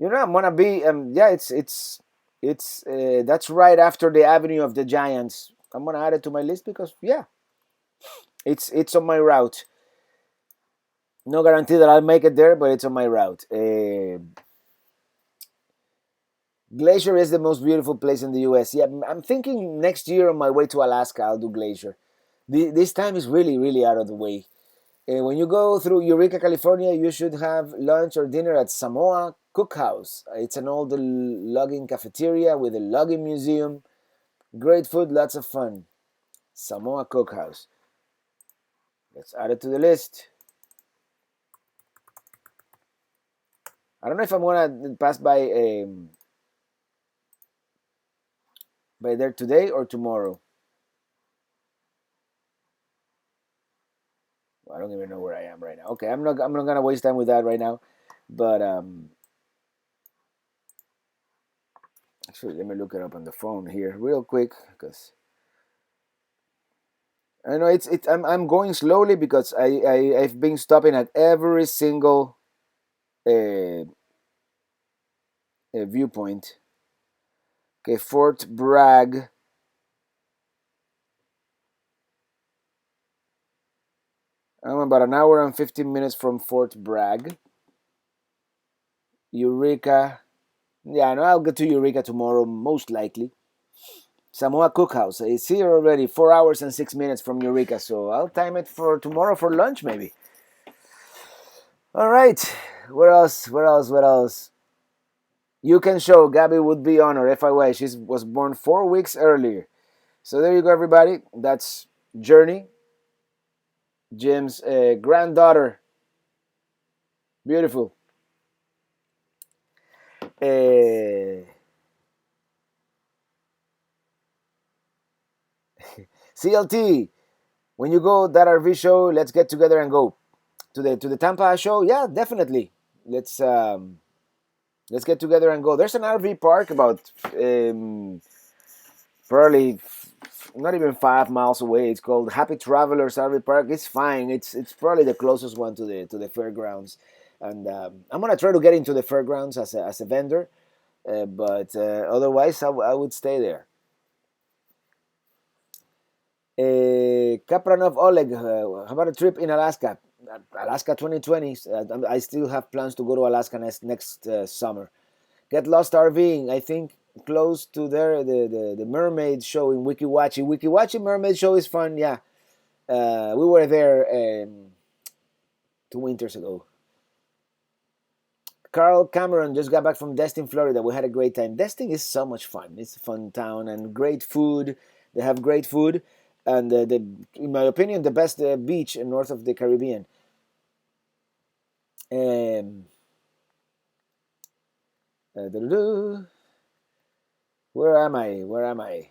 A: I'm gonna be. Yeah, it's that's right after the Avenue of the Giants. I'm gonna add it to my list because yeah, it's on my route. No guarantee that I'll make it there, but it's on my route. Glacier is the most beautiful place in the U.S. Yeah, I'm thinking next year on my way to Alaska, I'll do Glacier. This time is really, really out of the way. When you go through Eureka, California, you should have lunch or dinner at Samoa Cookhouse. It's an old logging cafeteria with a logging museum. Great food, lots of fun. Samoa Cookhouse. Let's add it to the list. I don't know if I'm gonna pass by there today or tomorrow. I don't even know where I am right now. Okay, I'm not gonna waste time with that right now. But actually, let me look it up on the phone here real quick because I know I'm going slowly because I've been stopping at every single uh, viewpoint. Okay, Fort Bragg. I'm about an hour and 15 minutes from Fort Bragg. Eureka. Yeah, no, I'll get to Eureka tomorrow, most likely. Samoa Cookhouse. It's here already, 4 hours and 6 minutes from Eureka, so I'll time it for tomorrow for lunch, maybe. All right. Where else? Where else? What else? You can show Gabby would be honored. FYI, she was born 4 weeks earlier. So there you go, everybody. That's Journey, Jim's granddaughter. Beautiful. CLT. When you go that RV show, let's get together and go to the Tampa show. Yeah, definitely. Let's get together and go. There's an RV park about probably not even 5 miles away. It's called Happy Travelers RV Park. It's fine. It's probably the closest one to the fairgrounds, and I'm gonna try to get into the fairgrounds as a vendor, but otherwise I would stay there. Kapranov Oleg, how about a trip in Alaska? Alaska 2020. I still have plans to go to Alaska next summer. Get Lost RVing. I think close to there, the mermaid show in Wikiwachi. Wikiwachi mermaid show is fun. Yeah, we were there 2 winters ago. Carl Cameron just got back from Destin, Florida. We had a great time. Destin is so much fun. It's a fun town and great food. They have great food, and in my opinion, the best beach north of the Caribbean. Um, where am I? Where am I?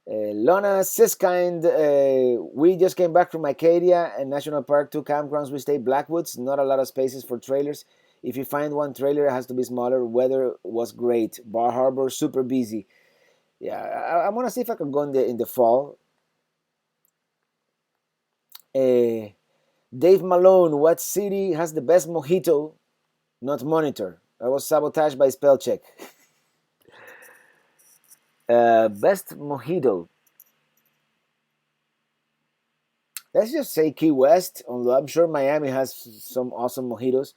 A: Lona Siskind, we just came back from Acadia and National Park, 2 campgrounds. We stayed Blackwoods, not a lot of spaces for trailers. If you find one trailer, it has to be smaller. Weather was great. Bar Harbor, super busy. Yeah, I want to see if I can go in the fall. Dave Malone, what city has the best mojito? Not monitor. I was sabotaged by spell check. Best mojito. Let's just say Key West, although I'm sure Miami has some awesome mojitos.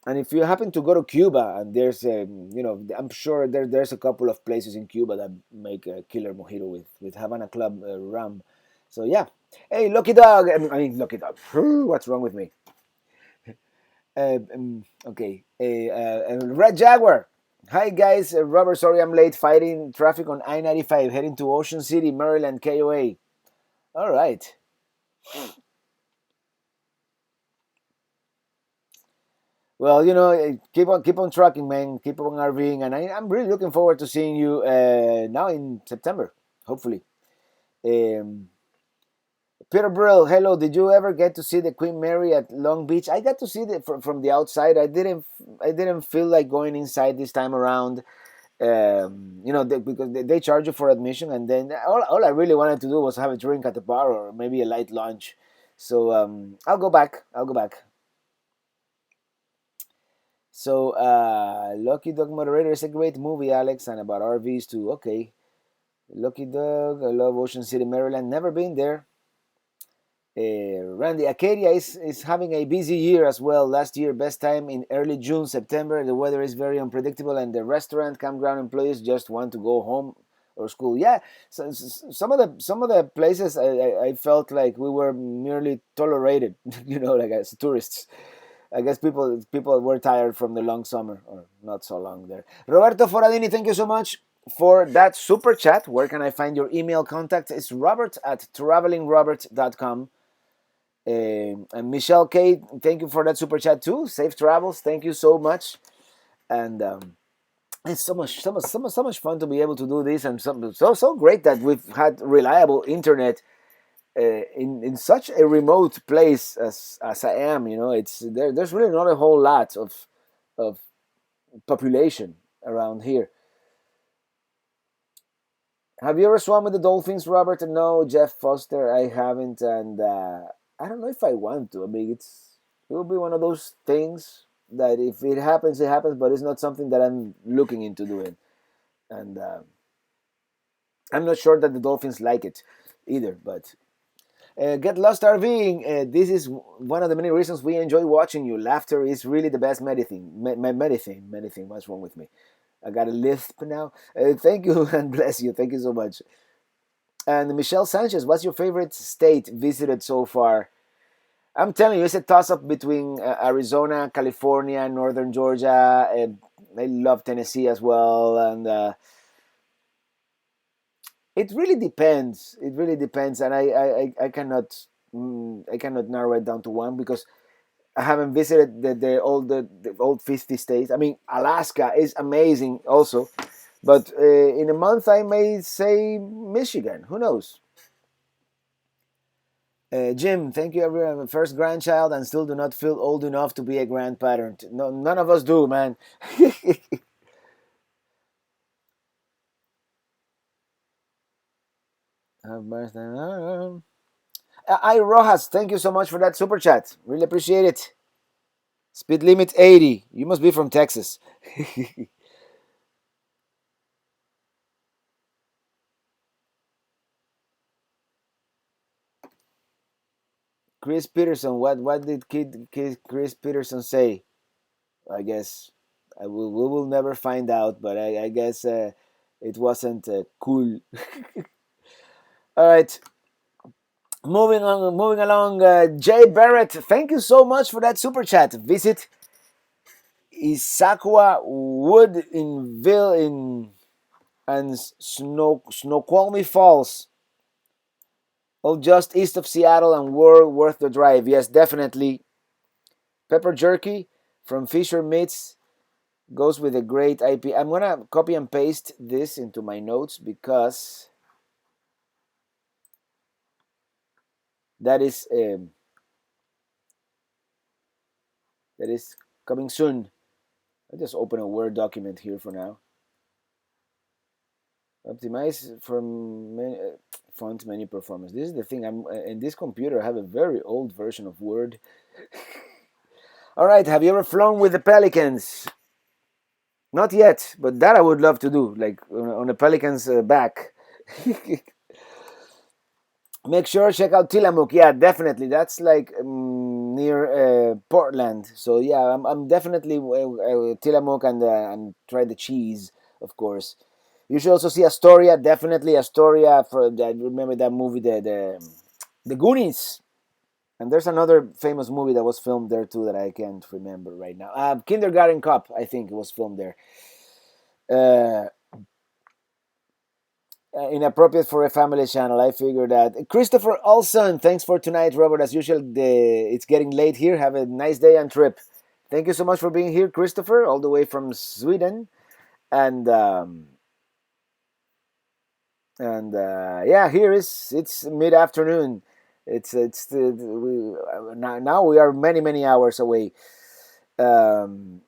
A: And if you happen to go to Cuba, and there's I'm sure there's a couple of places in Cuba that make a killer mojito with Havana Club rum. So yeah, Hey, Lucky Dog. I mean, Lucky Dog. What's wrong with me? Okay. Red Jaguar. Hi guys, Robert. Sorry I'm late. Fighting traffic on I-95, heading to Ocean City, Maryland, KOA. All right. Well, keep on trucking, man. Keep on RVing, and I'm really looking forward to seeing you now in September, hopefully. Um, Peter Brill, hello. Did you ever get to see the Queen Mary at Long Beach? I got to see it from the outside. I didn't feel like going inside this time around. Because they charge you for admission, and then all I really wanted to do was have a drink at the bar or maybe a light lunch. So I'll go back. I'll go back. So Lucky Dog Moderator is a great movie, Alex, and about RVs too. Okay, Lucky Dog. I love Ocean City, Maryland. Never been there. Randy, Acadia is having a busy year as well. Last year, best time in early June, September. The weather is very unpredictable, and the restaurant campground employees just want to go home or school. Yeah, some of the places I felt like we were merely tolerated, like as tourists. I guess people were tired from the long summer, or not so long there. Roberto Foradini, thank you so much for that super chat. Where can I find your email contact? It's robert@travelingrobert.com. And Michelle K, thank you for that super chat too. Safe travels. Thank you so much. And it's so much fun to be able to do this, and so great that we've had reliable internet in such a remote place as I am. It's there's really not a whole lot of population around here. Have you ever swum with the dolphins, Robert? No, Jeff Foster, I haven't, and I don't know if I want to. I mean, it will be one of those things that if it happens, it happens, but it's not something that I'm looking into doing, and I'm not sure that the dolphins like it either. But get lost RVing. This is one of the many reasons we enjoy watching you. Laughter is really the best medicine. Medicine. What's wrong with me? I got a lisp now. Thank you and bless you. Thank you so much. And Michelle Sanchez, what's your favorite state visited so far? I'm telling you, it's a toss up between Arizona, California, Northern Georgia. I love Tennessee as well. And it really depends. It really depends. And I cannot narrow it down to one because I haven't visited the old 50 states. I mean, Alaska is amazing also. But in a month, I may say Michigan. Who knows? Jim, thank you, everyone. I'm a first grandchild and still do not feel old enough to be a grandparent. No, none of us do, man. I Rojas, thank you so much for that super chat. Really appreciate it. Speed limit 80. You must be from Texas. Chris Peterson, what did Chris Peterson say? I guess we will never find out, but I guess it wasn't cool. All right, moving along. Jay Barrett, thank you so much for that super chat. Visit Issaquah Wood in Ville in and Snoqualmie Falls, all just east of Seattle and worth the drive. Yes, definitely. Pepper jerky from Fisher Meats goes with a great IP. I'm gonna copy and paste this into my notes because that is that is coming soon. I just open a Word document here for now. Optimize from font menu performance. This is the thing. I'm in this computer. I have a very old version of Word. All right. Have you ever flown with the Pelicans? Not yet, but that I would love to do, like on a Pelican's back. Make sure check out Tillamook. Yeah, definitely. That's like near Portland. So yeah, I'm definitely Tillamook and try the cheese, of course. You should also see Astoria. Definitely Astoria. I remember that movie, the The Goonies. And there's another famous movie that was filmed there too that I can't remember right now. Kindergarten Cop, I think it was filmed there. Uh, Inappropriate for a family channel. I figured that. Christopher Olson, thanks for tonight, Robert. As usual, it's getting late here. Have a nice day and trip. Thank you so much for being here, Christopher, all the way from Sweden. And yeah, here it's mid afternoon. Now we are many hours away. Um,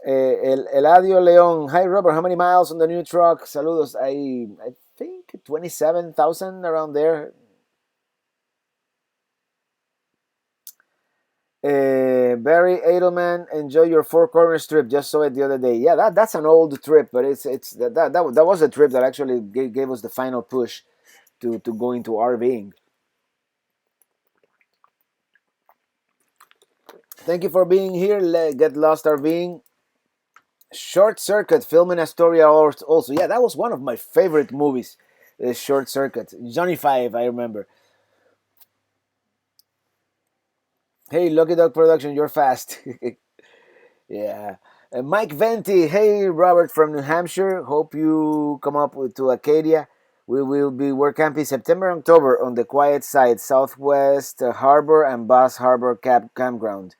A: Eladio Leon, hi Robert, how many miles on the new truck? Saludos. I think 27,000 around there. Barry Edelman, enjoy your Four Corners trip. Just saw it the other day. Yeah, that's an old trip, but that was a trip that actually gave us the final push to go into RVing. Thank you for being here. Get Lost RVing. Short Circuit, film in Astoria also. Yeah, that was one of my favorite movies. Short Circuit. Johnny Five, I remember. Hey, Lucky Dog Production, you're fast. Yeah. Mike Venti, hey, Robert from New Hampshire. Hope you come up to Acadia. We will be work camping September, October on the quiet side, Southwest Harbor and Bass Harbor campground.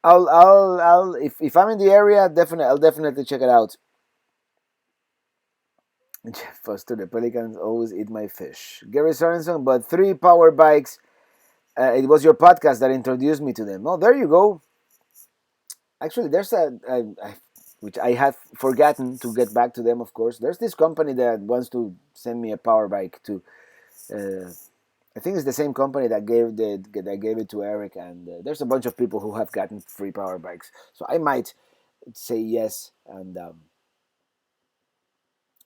A: If I'm in the area, I'll definitely check it out. Jeff Foster, the pelicans always eat my fish. Gary Sorensen, but 3 power bikes. It was your podcast that introduced me to them. Oh, there you go. Actually, there's which I have forgotten to get back to them. Of course, there's this company that wants to send me a power bike too. I think it's the same company that gave it to Eric, and there's a bunch of people who have gotten free power bikes. So I might say yes and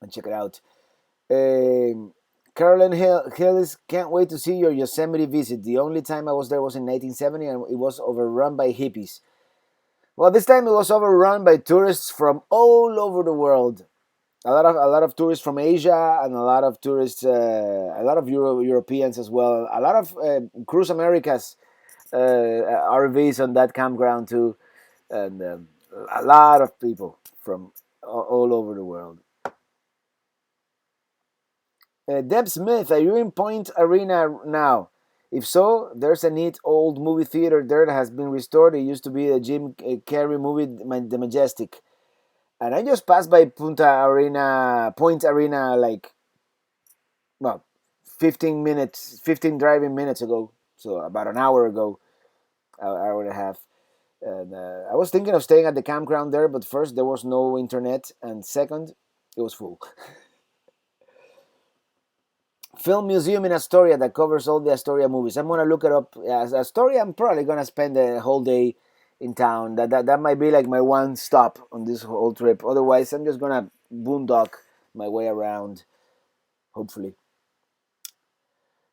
A: check it out. Carolyn Hillis, can't wait to see your Yosemite visit. The only time I was there was in 1970, and it was overrun by hippies. Well, this time it was overrun by tourists from all over the world. A lot of tourists from Asia, and a lot of tourists, a lot of Europeans as well. A lot of Cruise Americas RVs on that campground too, and a lot of people from all over the world. Deb Smith, are you in Point Arena now? If so, there's a neat old movie theater there that has been restored. It used to be a Jim Carrey movie, The Majestic. And I just passed by Point Arena, like, well, 15 driving minutes ago. So about an hour ago, hour and a half. And I was thinking of staying at the campground there, but first, there was no internet. And second, it was full. Film museum in Astoria that covers all the Astoria movies. I'm gonna look it up. As Astoria, I'm probably gonna spend the whole day in town. That might be like my one stop on this whole trip. Otherwise, I'm just gonna boondock my way around. Hopefully.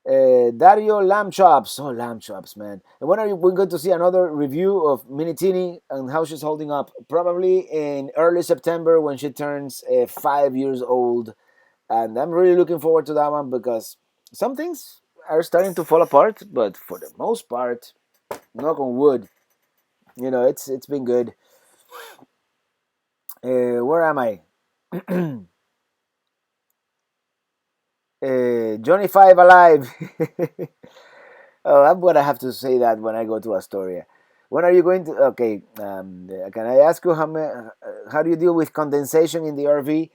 A: Dario Lamb Chops. Oh, Lamb Chops, man. And when are we going to see another review of Minitini and how she's holding up? Probably in early September when she turns 5 years old. And I'm really looking forward to that one because some things are starting to fall apart, but for the most part, knock on wood, it's been good. Where am I? Johnny Five alive. Oh, I'm gonna have to say that when I go to Astoria. When are you going to? Okay, can I ask you how do you deal with condensation in the RV?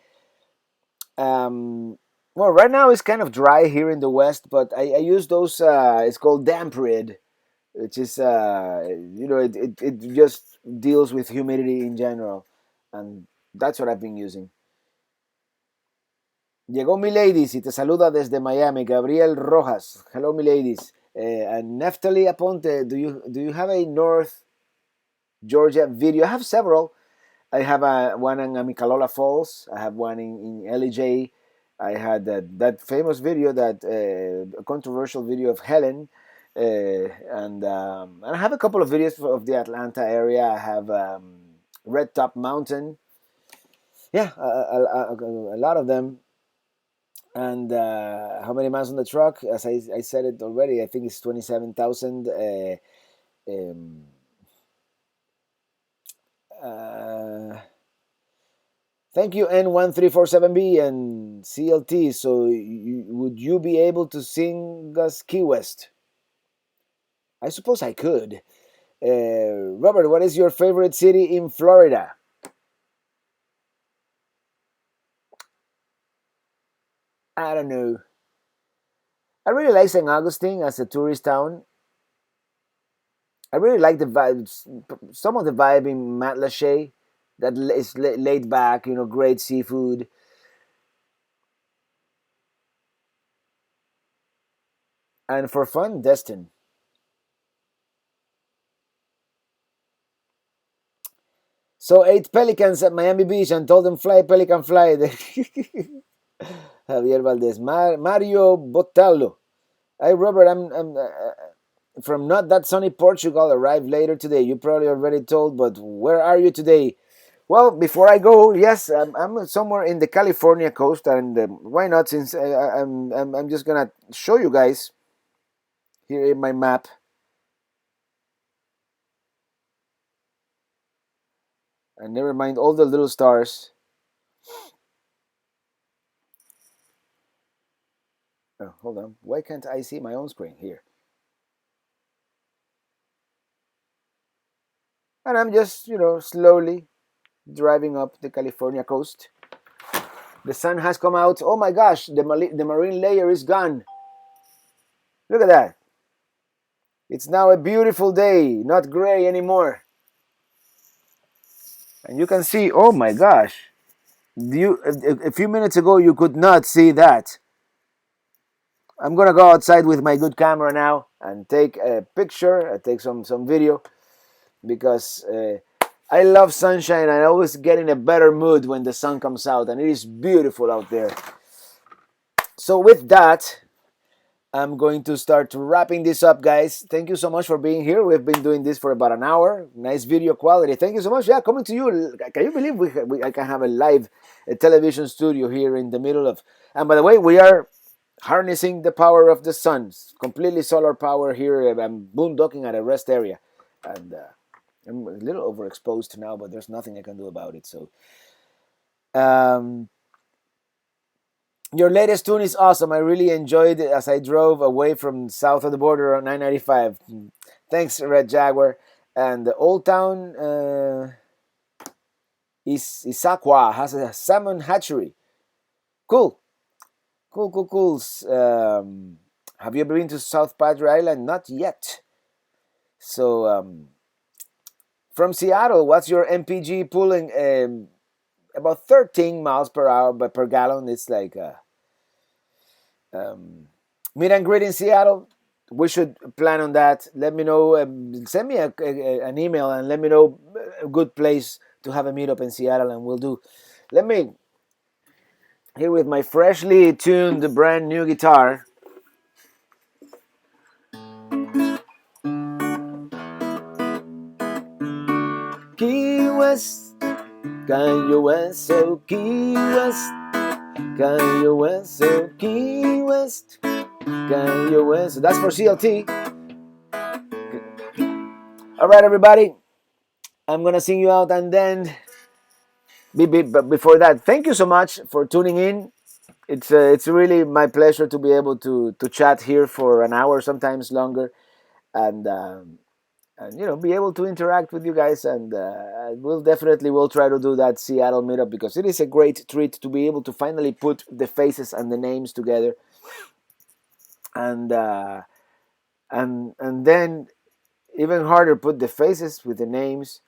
A: Well, right now it's kind of dry here in the West, but I use those. It's called damp rid, which is it just deals with humidity in general, and that's what I've been using. Llegó mi ladies y te saluda desde Miami, Gabriel Rojas. Hello, mi ladies. And Neftali Aponte, do you have a North Georgia video? I have several. I have one in Amicalola Falls. I have one in LEJ. I had that famous video, that controversial video of Helen, and I have a couple of videos of the Atlanta area. I have Red Top Mountain. Yeah, a lot of them. And how many miles on the truck? As I said it already, I think it's 27,000. Um, Thank you, N1347B and CLT. So, would you be able to sing us Key West? I suppose I could. Robert, what is your favorite city in Florida? I don't know. I really like St. Augustine as a tourist town. I really like the vibes, some of the vibe in Matlacha that is laid back, great seafood. And for fun, Destin. So, 8 pelicans at Miami Beach and told them, fly, pelican, fly. Javier Valdez. Mario Botello. Hey, Robert, I'm from not that sunny Portugal, arrived later today. You probably already told, but where are you today? Well, before I go, yes, I'm somewhere in the California coast, and why not? Since I'm just gonna show you guys here in my map, and never mind all the little stars. Oh, hold on, why can't I see my own screen here? And I'm just slowly driving up the California coast. The sun has come out. Oh my gosh, the marine layer is gone. Look at that. It's now a beautiful day, not gray anymore. And you can see, oh my gosh, a few minutes ago you could not see that. I'm gonna go outside with my good camera now and take a picture, take some video, because I love sunshine and I always get in a better mood when the sun comes out, and it is beautiful out there. So with that, I'm going to start wrapping this up, guys. Thank you so much for being here. We've been doing this for about an hour. Nice video quality. Thank you so much. Yeah, coming to you. Can you believe I can have a live television studio here in the middle of... And by the way, we are harnessing the power of the sun. Completely solar power here. I'm boondocking at a rest area. And I'm a little overexposed now, but there's nothing I can do about it. So... your latest tune is awesome. I really enjoyed it as I drove away from south of the border on 995. Thanks, Red Jaguar. And the Old Town Issaquah has a salmon hatchery. Cool. Cool, cool, cool. Have you ever been to South Padre Island? Not yet. So, from Seattle, what's your MPG pulling? About 13 miles per hour, but per gallon. It's like... meet and greet in Seattle. We should plan on that. Let me know. Send me an email and let me know a good place to have a meetup in Seattle, and we'll do. Let me here with my freshly tuned brand new guitar. Key West, Kanye West, so Key West, Kanye West, so Key West, Kanye West. So that's for CLT. All right, everybody. I'm gonna sing you out, and then but before that, thank you so much for tuning in. It's really my pleasure to be able to chat here for an hour, sometimes longer, and be able to interact with you guys. And we'll definitely will try to do that Seattle meetup, because it is a great treat to be able to finally put the faces and the names together, and and then even harder, put the faces with the names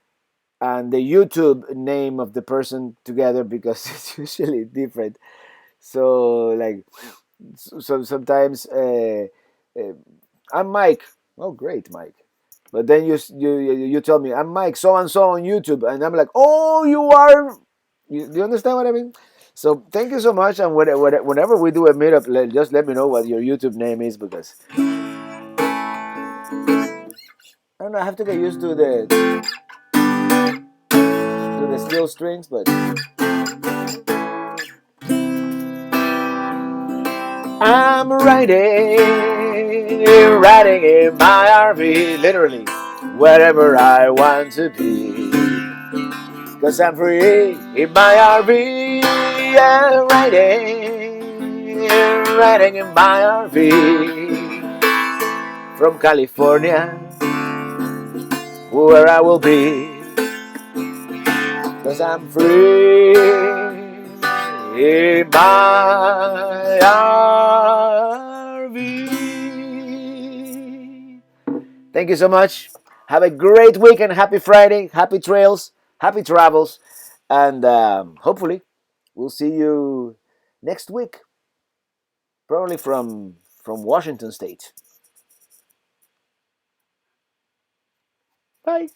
A: and the YouTube name of the person together, because it's usually different. So like, so sometimes I'm Mike. Oh, great, Mike. But then you tell me I'm Mike so and so on YouTube, and I'm like, oh, you are. Do you understand what I mean? So thank you so much, and whenever we do a meetup, just let me know what your YouTube name is, because I don't know. I have to get used to the steel strings, but I'm riding in my RV, literally, wherever I want to be. 'Cause I'm free in my RV, yeah, riding in my RV. From California, where I will be. 'Cause I'm free in my RV. Thank you so much. Have a great weekend. Happy Friday. Happy trails. Happy travels. And hopefully we'll see you next week. Probably from Washington State. Bye.